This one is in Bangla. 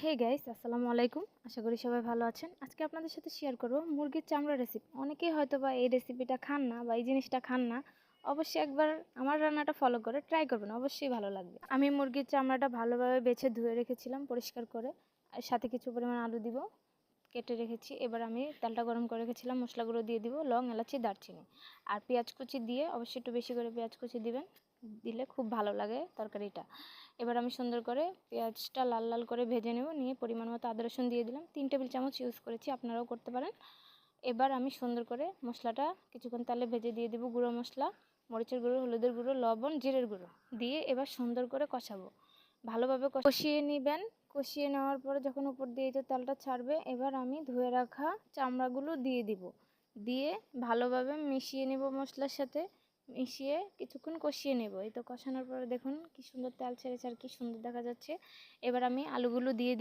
হে গাইস, আসসালামু আলাইকুম। আশা করি সবাই ভালো আছেন। আজকে আপনাদের সাথে শেয়ার করব মুরগির চামড়া রেসিপি। অনেকেই হয়তোবা এই রেসিপিটা খান না বা এই জিনিসটা খান না। অবশ্যই একবার আমার রান্নাটা ফলো করে ট্রাই করবেন, অবশ্যই ভালো লাগবে। আমি মুরগির চামড়াটা ভালোভাবে বেছে ধুয়ে রেখেছিলাম পরিষ্কার করে, আর সাথে কিছু পরিমাণ আলু দিব, কেটে রেখেছি। এবার আমি তেলটা গরম করে রেখেছিলাম, মশলাগুলো দিয়ে দিব, লং, এলাচি, দারচিনি আর পেঁয়াজ কুচি দিয়ে, অবশ্যই একটু বেশি করে পেঁয়াজ কুচি দিবেন, দিলে খুব ভালো লাগে তরকারিটা। এবার আমি সুন্দর করে পেঁয়াজটা লাল লাল করে ভেজে নেব, নিয়ে পরিমাণ মতো আদা রসুন দিয়ে দিলাম। 3 টেবিল চামচ ইউজ করেছি, আপনারাও করতে পারেন। এবার আমি সুন্দর করে মশলাটা কিছুক্ষণ তেলে ভেজে দিয়ে দিব গুঁড়ো মশলা, মরিচের গুঁড়ো, হলুদের গুঁড়ো, লবণ, জিরের গুঁড়ো দিয়ে এবার সুন্দর করে কষাবো। ভালোভাবে কষিয়ে নেবেন। কষিয়ে নেওয়ার পরে যখন উপর দিয়ে এই তেলটা ছাড়বে, এবার আমি ধুয়ে রাখা চামড়াগুলো দিয়ে দিব, দিয়ে ভালোভাবে মিশিয়ে নেব মশলার সাথে। মিশিয়ে কিছুক্ষণ কষিয়ে নেব। এই তো কষানোর পরে দেখুন কি সুন্দর তেল ছেড়েছে আর কি সুন্দর দেখা যাচ্ছে। এবার আমি আলুগুলো দিয়ে